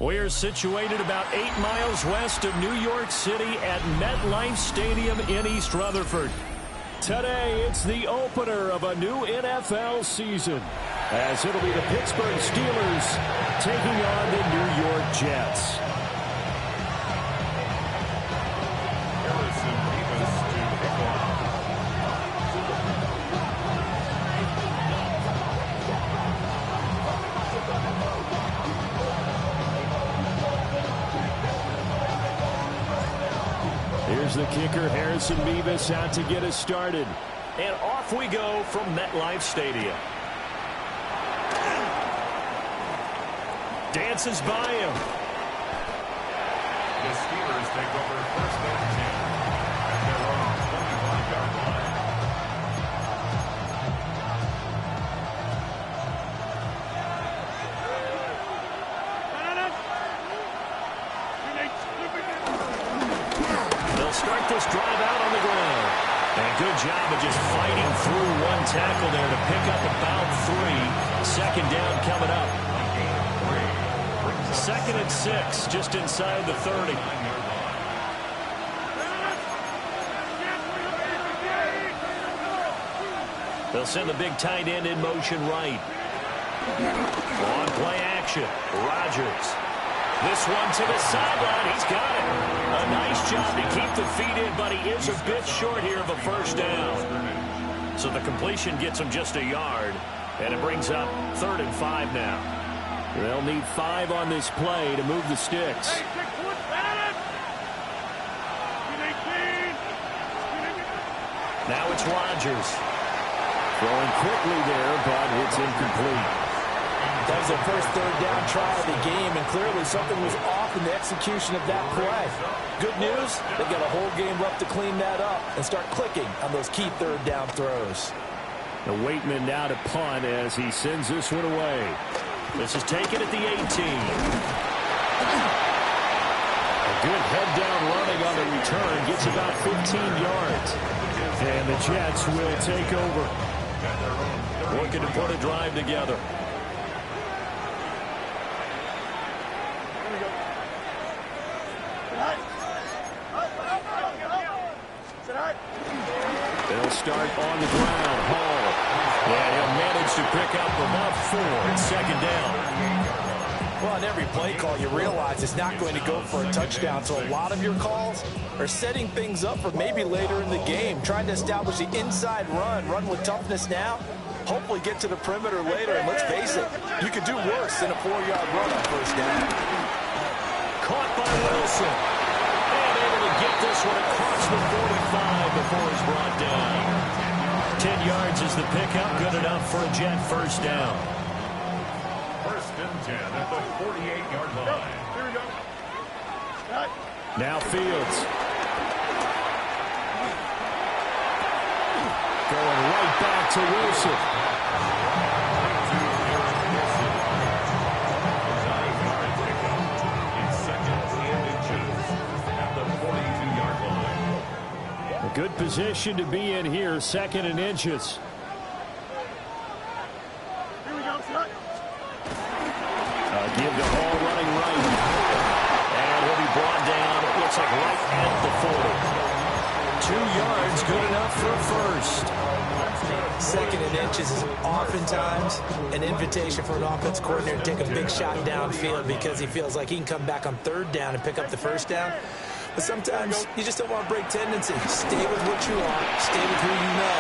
We're situated about 8 miles west of New York City at MetLife Stadium in East Rutherford. Today, it's the opener of a new NFL season, as it'll be the Pittsburgh Steelers taking on the New York Jets. Here's the kicker, Harrison Mevis, out to get us started. And off we go from MetLife Stadium. Dances by him. The Steelers take over first and 10 at their own 25-yard line. They'll start this drive out on the ground. And good job of just fighting through one tackle there to pick up about 3. Second down coming up. 2nd and 6, just inside the 30. They'll send the big tight end in motion right. On play action, Rodgers. This one to the sideline. He's got it. A nice job to keep the feet in, but he is a bit short here of a first down. So the completion gets him just a yard, and it brings up 3rd and 5 now. They'll need 5 on this play to move the sticks. Now it's Rodgers. Throwing quickly there, but it's incomplete. That was their first 3rd down try of the game, and clearly something was off in the execution of that play. Good news, they've got a whole game left to clean that up and start clicking on those key 3rd down throws. The Waitman now to punt as he sends this one away. This is taken at the 18. A good head down running on the return, gets about 15 yards. And the Jets will take over. Looking to put a drive together. They'll start on the ground. Hall. Yeah, he'll manage to pick up about 4. It's 2nd down. Well, on every play call, you realize it's not going to go for a touchdown. So a lot of your calls are setting things up for maybe later in the game, trying to establish the inside run with toughness now, hopefully get to the perimeter later. And let's face it, you could do worse than a 4-yard run on first down. Caught by Wilson. And able to get this one across the 45 before he's brought down. 10 yards is the pickup, good enough for a Jet first down. 1st and 10 at the 48-yard line. Here we go. Now Fields. Going right back to Wilson. A good position to be in here, 2nd and inches. Here we go, son. Give to Hall running right. And he'll be brought down, it looks like right at the 40. 2 yards, good enough for a first. 2nd and inches is oftentimes an invitation for an offense coordinator to take a big shot downfield because he feels like he can come back on 3rd down and pick up the first down. But sometimes you just don't want to break tendency. Stay with what you are, stay with who you know,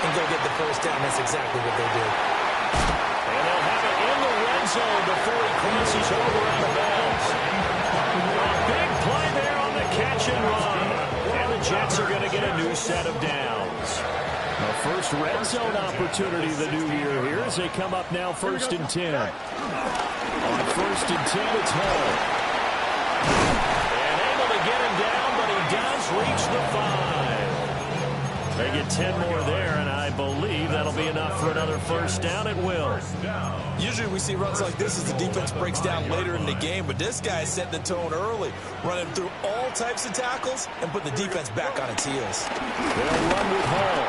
and go get the first down. That's exactly what they did. And they'll have it in the red zone before he crosses over out of bounds. A big play there on the catch and run. And the Jets are going to get a new set of downs. A first red zone opportunity the new year here as they come up now 1st and 10. On 1st and 10, it's Hall. And able to get him down, but he does reach the 5. They get 10 more there, and I believe that'll be enough for another first down. It will. Usually we see runs like this as the defense breaks down later in the game, but this guy is setting the tone early, running through all types of tackles and put the defense back on its heels. They'll run with Hall.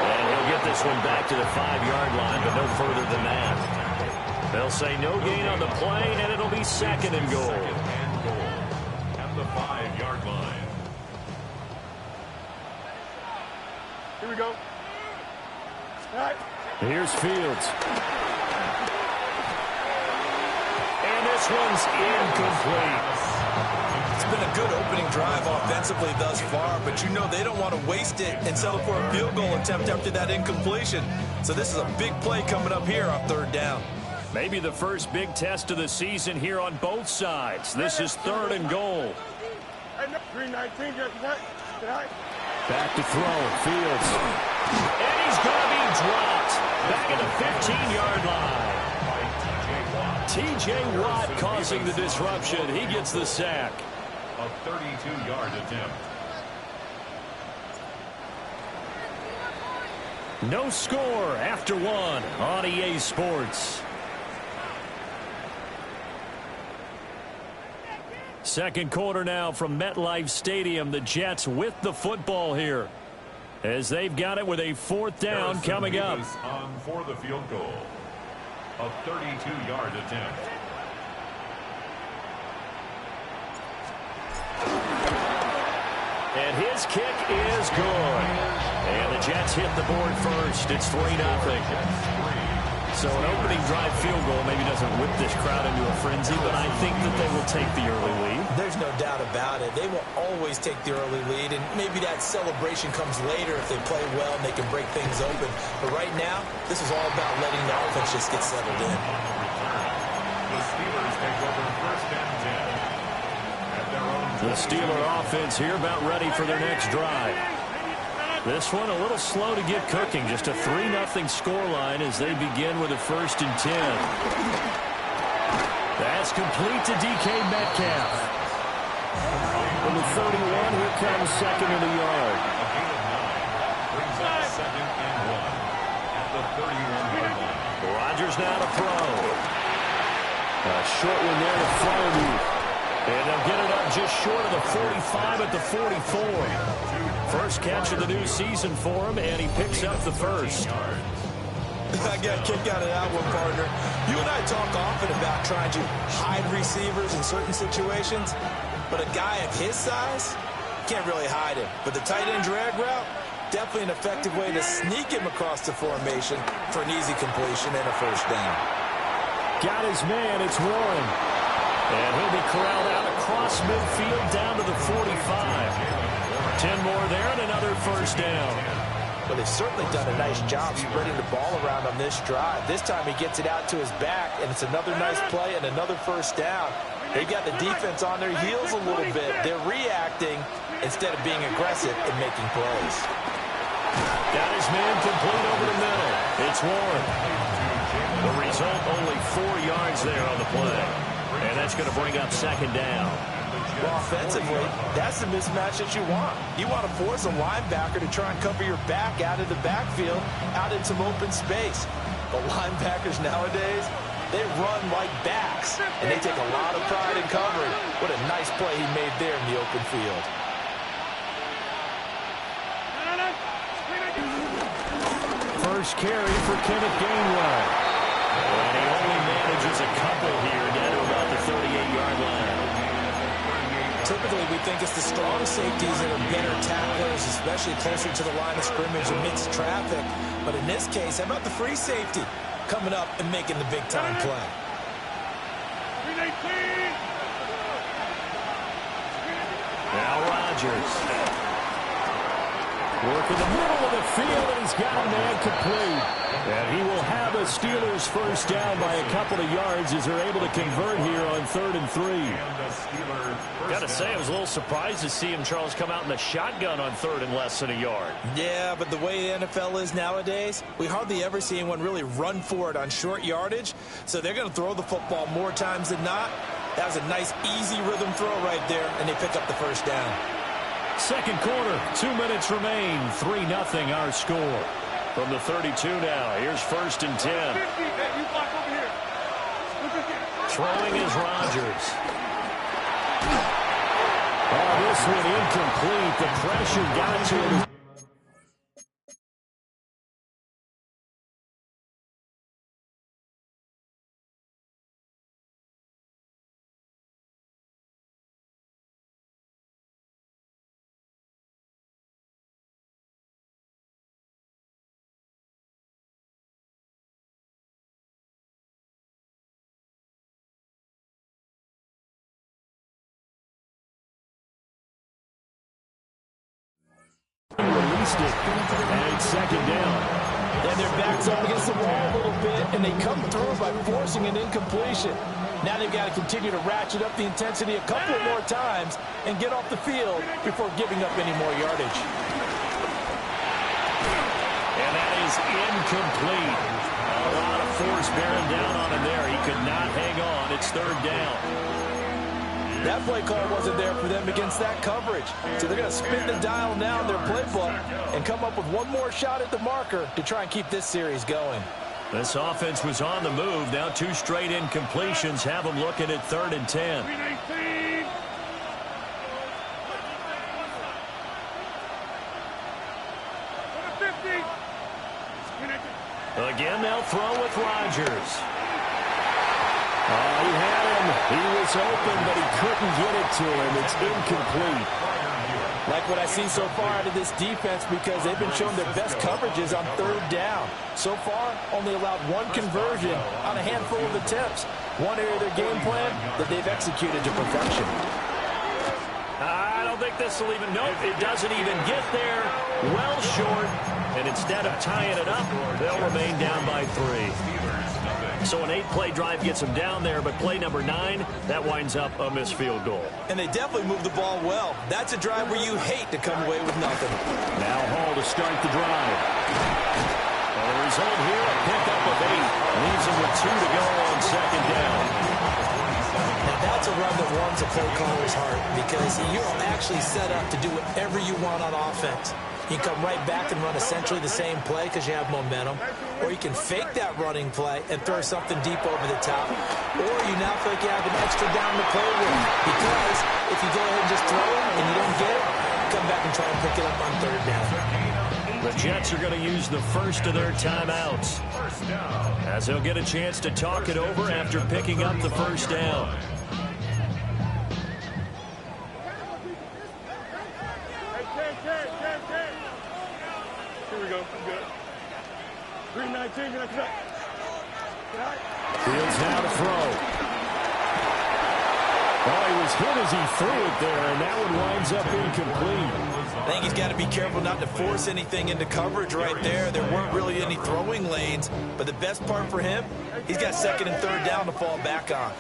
And he'll get this one back to the 5-yard line, but no further than that. They'll say no gain on the play, and it'll be 2nd and goal. At the 5-yard line. Here we go. All right. Here's Fields. And this one's incomplete. It's been a good opening drive offensively thus far, but you know they don't want to waste it and settle for a field goal attempt after that incompletion. So this is a big play coming up here on 3rd down. Maybe the first big test of the season here on both sides. This is 3rd and goal. 319, just right. Back to throw. Fields. And he's going to be dropped. Back at the 15-yard line. T.J. Watt causing the disruption. He gets the sack. A 32-yard attempt. No score after 1 on EA Sports. Second quarter now from MetLife Stadium. The Jets with the football here as they've got it with a 4th down coming up. On for the field goal. A 32-yard attempt. And his kick is good. And the Jets hit the board first. It's 3-0. So an opening drive field goal maybe doesn't whip this crowd into a frenzy, but I think that they will take the early lead. There's no doubt about it. They will always take the early lead, and maybe that celebration comes later if they play well and they can break things open. But right now, this is all about letting the offense just get settled in. The Steelers take over 1st and 10. At their own The Steeler offense here about ready for their next drive. This one a little slow to get cooking. Just a 3-0 scoreline as they begin with a 1st and 10. That's complete to DK Metcalf. From the 31, here comes 2nd and a yard. A gain of 9 brings up 2nd and 1 at the 31-yard line. Rodgers now to throw. A short one there to Freiermuth. And they'll get it up just short of the 45 at the 44. First catch of the new season for him, and he picks up the first. I got a kick out of that one, partner. You and I talk often about trying to hide receivers in certain situations, but a guy of his size can't really hide him. But the tight end drag route, definitely an effective way to sneak him across the formation for an easy completion and a 1st down. Got his man, it's Warren. And he'll be corralled out across midfield down to the 45. 10 more there and another 1st down. But they've certainly done a nice job spreading the ball around on this drive. This time he gets it out to his back, and it's another nice play and another 1st down. They got the defense on their heels a little bit. They're reacting instead of being aggressive and making plays. Got his man complete over the middle. It's Warren. The result, only 4 yards there on the play. And that's going to bring up 2nd down. Well, offensively, that's the mismatch that you want. You want to force a linebacker to try and cover your back out of the backfield, out in some open space. But linebackers nowadays, they run like backs, and they take a lot of pride in covering. What a nice play he made there in the open field. First carry for Kenneth Gainwell. And he only manages a couple here down to about the 38-yard line. Typically, we think it's the strong safeties that are better tacklers, especially closer to the line of scrimmage amidst traffic. But in this case, how about the free safety coming up and making the big-time play? Now Rodgers. Working the middle of the field, and he's got a man complete. And he will have a Steelers first down by a couple of yards as they're able to convert here on 3rd and 3. Got to say, I was a little surprised to see him, Charles, come out in the shotgun on 3rd and less than a yard. Yeah, but the way the NFL is nowadays, we hardly ever see anyone really run for it on short yardage. So they're going to throw the football more times than not. That was a nice, easy rhythm throw right there, and they pick up the first down. Second quarter, 2 minutes remain. 3-0 our score. From the 32 now, here's 1st and 10. Throwing is Rodgers. Oh, this one incomplete. The pressure got to him. Released it, and it's 2nd down. And their backs up against the wall a little bit, and they come through by forcing an incompletion. Now they've got to continue to ratchet up the intensity a couple more times and get off the field before giving up any more yardage. And that is incomplete. A lot of force bearing down on him there. He could not hang on. It's 3rd down. That play call wasn't there for them against that coverage. So they're going to spin the dial now in their playbook and come up with one more shot at the marker to try and keep this series going. This offense was on the move. Now 2 straight incompletions have them looking at 3rd and 10. Again, they'll throw with Rodgers. He had him. He was open, but he couldn't get it to him. It's incomplete. Like what I've seen so far out of this defense, because they've been showing their best coverages on 3rd down. So far, only allowed 1 conversion on a handful of attempts. One area of their game plan that they've executed to perfection. I don't think this will even, nope, it doesn't even get there. Well short, and instead of tying it up, they'll remain down by 3. So an 8-play drive gets them down there, but play number 9, that winds up a missed field goal. And they definitely moved the ball well. That's a drive where you hate to come away with nothing. Now Hall to start the drive. And the result here, a pickup of 8. Leaves them with 2 to go on 2nd down. Now that's a run that warms a play caller's heart, because you're actually set up to do whatever you want on offense. You can come right back and run essentially the same play because you have momentum. Or you can fake that running play and throw something deep over the top. Or you now feel like you have an extra down to play with. Because if you go ahead and just throw it and you don't get it, come back and try and pick it up on 3rd down. The Jets are going to use the first of their timeouts, as they'll get a chance to talk it over after picking up the first down. Here we go. I'm good. 319. Fields now to throw. Oh, he was hit as he threw it there, and that one winds up incomplete. I think he's got to be careful not to force anything into coverage right there. There weren't really any throwing lanes, but the best part for him, he's got 2nd and 3rd down to fall back on.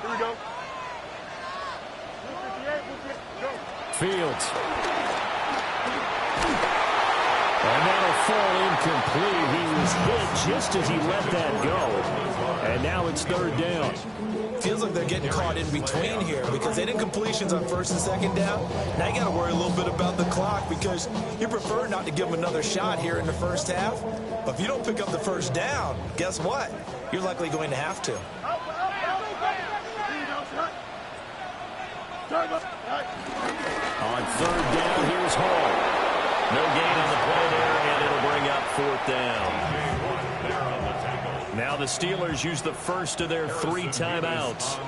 Here we go. Fields. And that'll fall incomplete. He was hit just as he let that go. And now it's 3rd down. Feels like they're getting caught in between here because they didn't completions on 1st and 2nd down. Now you got to worry a little bit about the clock because you prefer not to give them another shot here in the first half. But if you don't pick up the first down, guess what? You're likely going to have to. On 3rd down, here's Hall. No gain on the play there, and it'll bring up 4th down. Now the Steelers use the first of their 3 timeouts.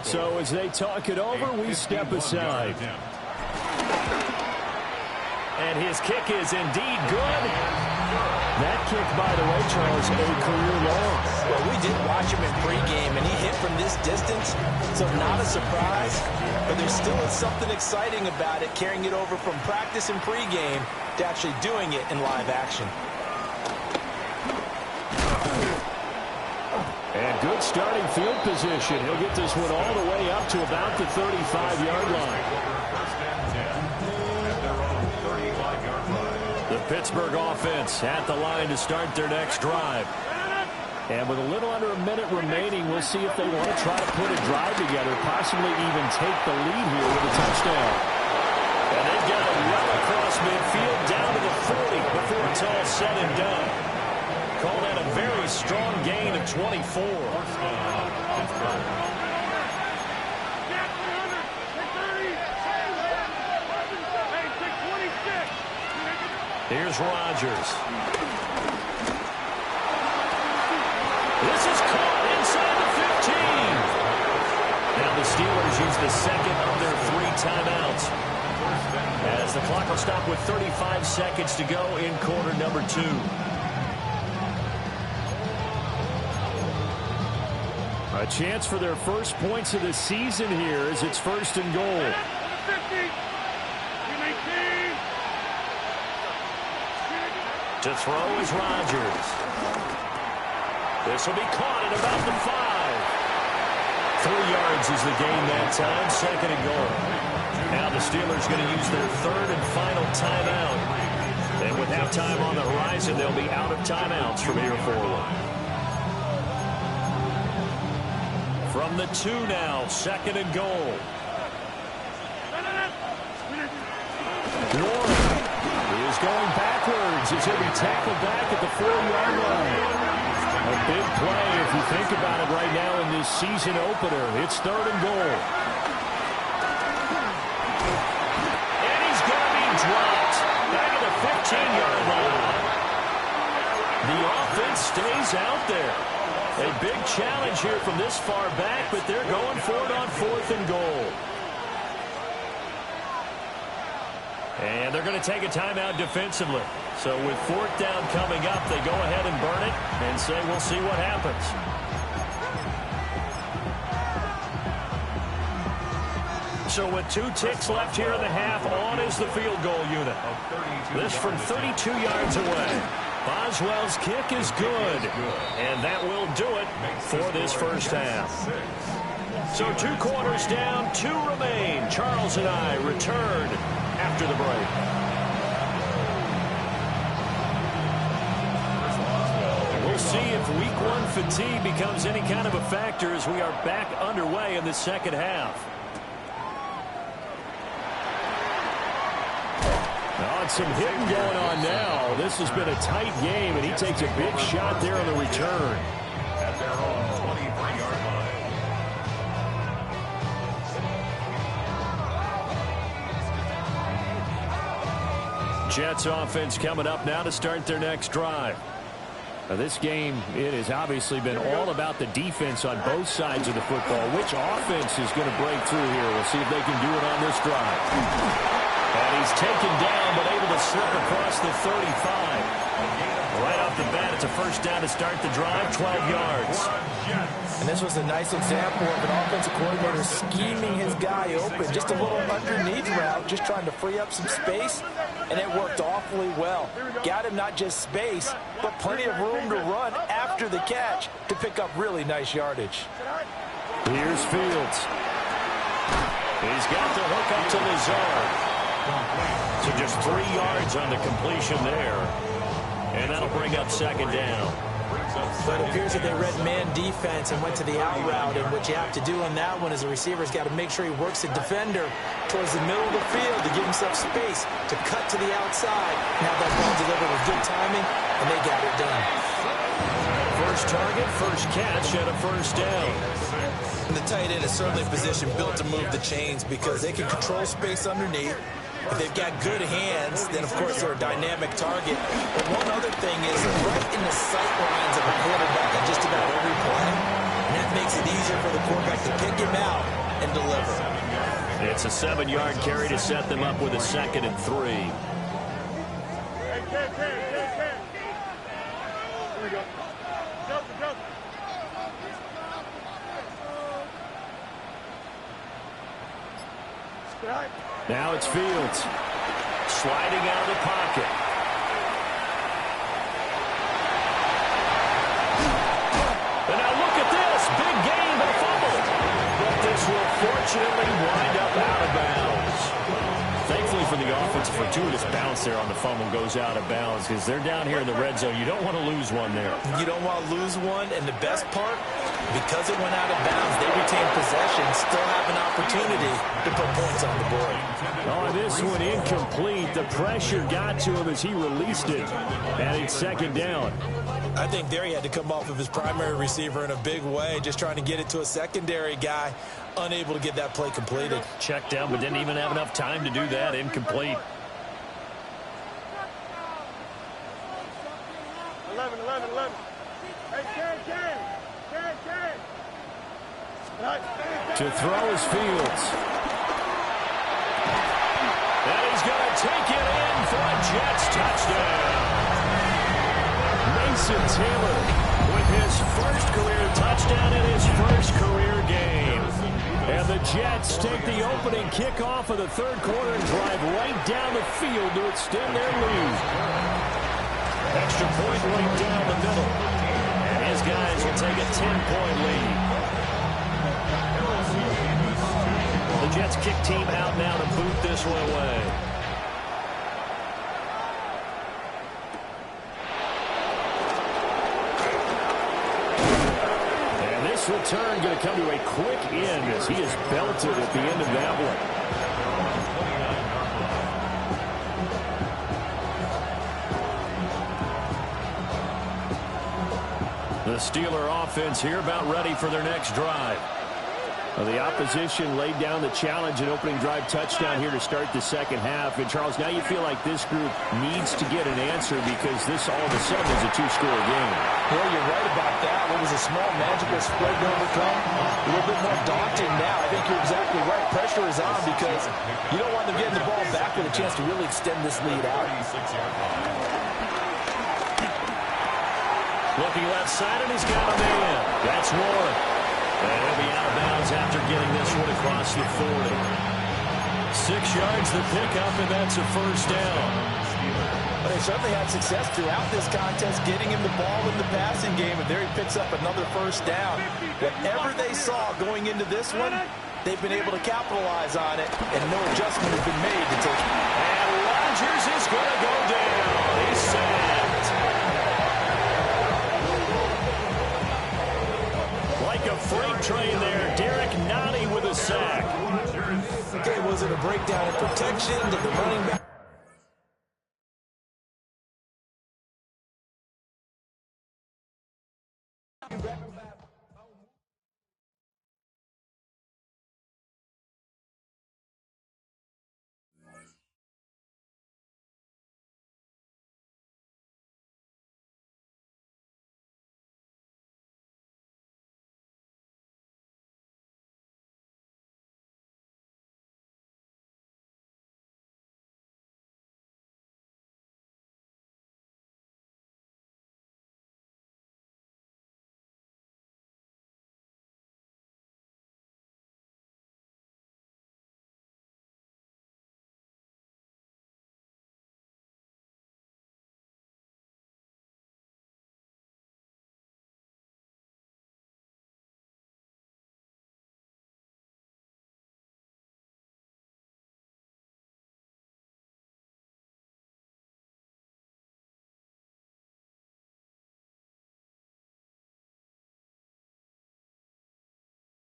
So as they talk it over, we step aside. And his kick is indeed good. That kick, by the way, Charles, a career long. Well, we did watch him in pregame, and he hit from this distance, so not a surprise. But there still is something exciting about it, carrying it over from practice and pregame to actually doing it in live action. And good starting field position. He'll get this one all the way up to about the 35-yard line. The Pittsburgh offense at the line to start their next drive. And with a little under a minute remaining, we'll see if they want to try to put a drive together, possibly even take the lead here with a touchdown. And they've got it well across midfield down to the 40 before it's all said and done. Call that a very strong gain of 24. Here's Rodgers. This is caught inside the 15. Now the Steelers use the second of their 3 timeouts, as the clock will stop with 35 seconds to go in quarter number 2. A chance for their first points of the season here as it's 1st and goal. To throw is Rodgers. This will be caught at about the 5. 3 yards is the gain that time, 2nd and goal. Now the Steelers going to use their 3rd and final timeout. And with halftime on the horizon, they'll be out of timeouts from here forward. From the 2 now, 2nd and goal. Warren is going backwards as he'll be tackled back at the 4-yard line. A big play if you think about it right now in this season opener. It's 3rd and goal. And he's going to be dropped back at the 15-yard line. The offense stays out there. A big challenge here from this far back, but they're going for it on 4th and goal. And they're going to take a timeout defensively. So with 4th down coming up, they go ahead and burn it and say we'll see what happens. So with 2 ticks left here in the half, on is the field goal unit. This from 32 yards away. Boswell's kick is good. And that will do it for this first half. So 2 quarters down, 2 remain. Charles and I return after the break. We'll see if week 1 fatigue becomes any kind of a factor as we are back underway in the second half. Oh, and some hitting going on now. This has been a tight game, and he takes a big shot there on the return. At their own 23-yard line. Jets offense coming up now to start their next drive. Now this game, it has obviously been all about the defense on both sides of the football. Which offense is going to break through here? We'll see if they can do it on this drive. And he's taken down, but able to slip across the 35. Right off the bat, it's a first down to start the drive, 12 yards. And this was a nice example of an offensive coordinator scheming his guy open. Just a little underneath route, just trying to free up some space, and it worked awfully well. Got him not just space, but plenty of room to run after the catch to pick up really nice yardage. Here's Fields. He's got the hook up to Lazard. So just 3 yards on the completion there. And that'll bring up second down. But it appears that they read man defense and went to the out route. And what you have to do on that one is the receiver's got to make sure he works the defender towards the middle of the field to give himself space to cut to the outside. Now that ball delivered with good timing, and they got it done. First target, first catch, and a first down. And the tight end is certainly a position built to move the chains because they can control space underneath. If they've got good hands, then, of course, they're a dynamic target. But one other thing is right in the sight lines of a quarterback on just about every play. And that makes it easier for the quarterback to pick him out and deliver. It's a 7-yard carry to set them up with a 2nd and 3. we go. Go. Strike. Now it's Fields. Sliding out of the pocket. And now look at this. Big gain, but a fumble. But this will fortunately wind up out of bounds. Thankfully for the offense, a fortuitous bounce there on the fumble goes out of bounds because they're down here in the red zone. You don't want to lose one there. You don't want to lose one, and the best part, because it went out of bounds, they retain possession, still have an opportunity to put points on the board. Oh, this one incomplete. The pressure got to him as he released it, and it's second down. I think there he had to come off of his primary receiver in a big way, just trying to get it to a secondary guy, unable to get that play completed. Checked down, but didn't even have enough time to do that. Incomplete. 11. Hey, Ken. To throw is Fields. And he's going to take it in for a Jets touchdown. Mason Taylor with his first career touchdown in his first career game. And the Jets take the opening kickoff of the third quarter and drive right down the field to extend their lead. Extra point right down the middle. And his guys will take a 10-point lead. The Jets kick team out now to boot this one away. And this return going to come to a quick end as he is belted at the end of that one. The Steeler offense here about ready for their next drive. Well, the opposition laid down the challenge and opening drive touchdown here to start the second half. And, Charles, now you feel like this group needs to get an answer because this all of a sudden is a two-score game. Well, you're right about that. What was a small magical spread to overcome? A little bit more daunting now. I think you're exactly right. Pressure is on because you don't want them getting the ball back with a chance to really extend this lead out. Looking left side, and he's got a man. That's Warren. And he'll be out of bounds after getting this one across the 40. 6 yards the pickup, and that's a first down. But they certainly had success throughout this contest, getting him the ball in the passing game, and there he picks up another first down. Whatever they saw going into this one, they've been able to capitalize on it, and no adjustment has been made to take it. And Rodgers is going to go down. He's sacked. Like a freight train there, Derek Nottie with a sack. Okay, was it a breakdown in protection? Did the running back